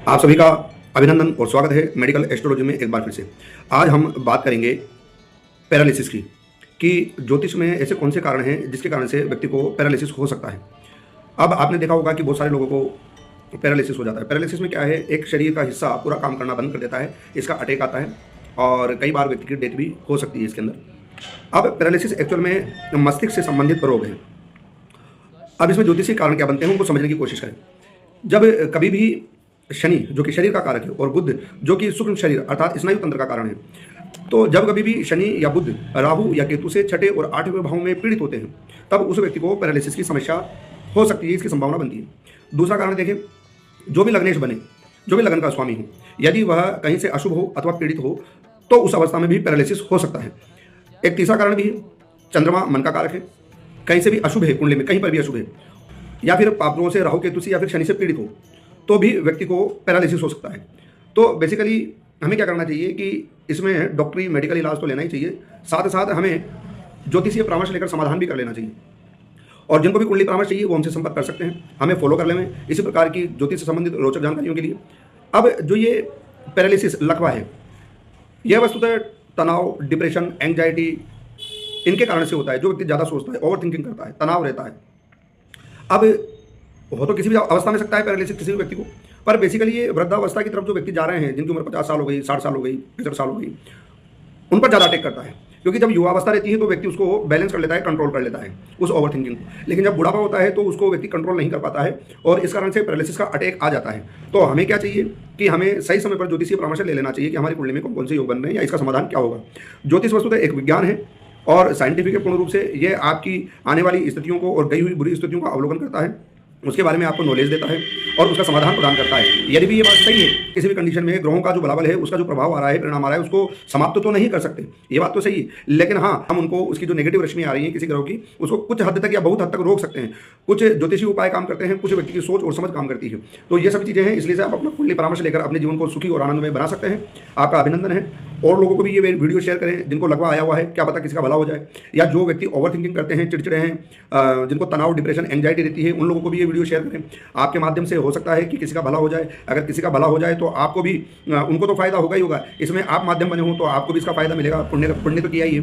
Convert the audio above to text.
आप सभी का अभिनंदन और स्वागत है मेडिकल एस्ट्रोलॉजी में एक बार फिर से। आज हम बात करेंगे पैरालिसिस की कि ज्योतिष में ऐसे कौन से कारण हैं जिसके कारण से व्यक्ति को पैरालिसिस हो सकता है। अब आपने देखा होगा कि बहुत सारे लोगों को पैरालिसिस हो जाता है। पैरालिसिस में क्या है, एक शरीर का हिस्सा पूरा काम करना बंद कर देता है, इसका अटैक आता है और कई बार व्यक्ति की डेथ भी हो सकती है इसके अंदर। अब पैरालिसिस एक्चुअल में मस्तिष्क से संबंधित रोग है। अब इसमें ज्योतिषीय कारण क्या बनते हैं उनको समझने की कोशिश करें। जब कभी भी शनि जो कि शरीर का कारक है और बुध जो कि सूक्ष्म शरीर अर्थात स्नायु तंत्र का कारण है, तो जब कभी भी शनि या बुध राहु या केतु से छठे और आठवें भाव में पीड़ित होते हैं तब उस व्यक्ति को पैरालिसिस की समस्या हो सकती है, इसकी संभावना बनती है। दूसरा कारण देखें, जो भी लग्नेश बने, जो भी लगन का स्वामी हो, यदि वह कहीं से अशुभ हो अथवा पीड़ित हो तो उस अवस्था में भी पैरालिसिस हो सकता है। एक तीसरा कारण भी है, चंद्रमा मन का कारक है, कहीं से भी अशुभ है, कुंडली में कहीं पर भी अशुभ है, या फिर पापों से राहु केतु से या फिर शनि से पीड़ित हो तो भी व्यक्ति को पैरालिसिस हो सकता है। तो बेसिकली हमें क्या करना चाहिए कि इसमें डॉक्टरी मेडिकल इलाज तो लेना ही चाहिए, साथ साथ हमें ज्योतिषीय परामर्श लेकर समाधान भी कर लेना चाहिए। और जिनको भी कुंडली परामर्श चाहिए वो हमसे संपर्क कर सकते हैं, हमें फॉलो कर लें इसी प्रकार की ज्योतिष से संबंधित रोचक जानकारियों के लिए। अब जो ये पैरालिसिस लकवा है, यह वस्तुतः तनाव, डिप्रेशन, एंग्जाइटी इनके कारण से होता है। जो व्यक्ति ज़्यादा सोचता है, ओवर थिंकिंग करता है, तनाव रहता है। अब हो तो किसी भी अवस्था में सकता है पैरालिसिस किसी भी व्यक्ति को, पर बेसिकली ये वृद्धावस्था की तरफ जो व्यक्ति जा रहे हैं, जिनकी उम्र 50 साल हो गई, 60 साल हो गई, 65 साल हो गई, उन पर ज़्यादा अटैक करता है। क्योंकि जब युवावस्था रहती है तो व्यक्ति उसको बैलेंस कर लेता है, कंट्रोल कर लेता है उस ओवर थिंकिंग को, लेकिन जब बुढ़ापा होता है तो उसको व्यक्ति कंट्रोल नहीं कर पाता है और इस कारण से पैरालिसिस का अटैक आ जाता है। तो हमें क्या चाहिए कि हमें सही समय पर ज्योतिषीय परामर्श ले लेना चाहिए कि हमारी कुंडली में कौन कौन से योग बन रहे हैं या इसका समाधान क्या होगा। ज्योतिष वस्तुतः एक विज्ञान है और साइंटिफिक है पूर्ण रूप से। यह आपकी आने वाली स्थितियों को और गई हुई बुरी स्थितियों का अवलोकन करता है, उसके बारे में आपको नॉलेज देता है और उसका समाधान प्रदान करता है। यदि भी ये बात सही है, किसी भी कंडीशन में ग्रहों का जो बलाबल है, उसका जो प्रभाव आ रहा है, परिणाम आ रहा है, उसको समाप्त तो नहीं कर सकते, ये बात तो सही है, लेकिन हाँ हम उनको उसकी जो नेगेटिव रश्मि आ रही है किसी ग्रह की, उसको कुछ हद तक या बहुत हद तक रोक सकते हैं। कुछ ज्योतिषीय उपाय काम करते हैं, कुछ व्यक्ति की सोच और समझ काम करती है। तो ये सभी चीज़ें हैं, इसलिए से आप अपना कुंडली परामर्श लेकर अपने जीवन को सुखी और आनंदमय बना सकते हैं। आपका अभिनंदन है। और लोगों को भी ये वीडियो शेयर करें जिनको लगवा आया हुआ है, क्या पता किसी का भला हो जाए। या जो व्यक्ति ओवर थिंकिंग करते हैं, चिड़चिड़े हैं, जिनको तनाव, डिप्रेशन, एंग्जाइटी रहती है, उन लोगों को भी ये वीडियो शेयर करें। आपके माध्यम से हो सकता है कि किसी का भला हो जाए। अगर किसी का भला हो जाए तो आपको भी, उनको तो फायदा होगा ही होगा, इसमें आप माध्यम बने हो तो आपको भी इसका फायदा मिलेगा। पुण्य तो किया ही है।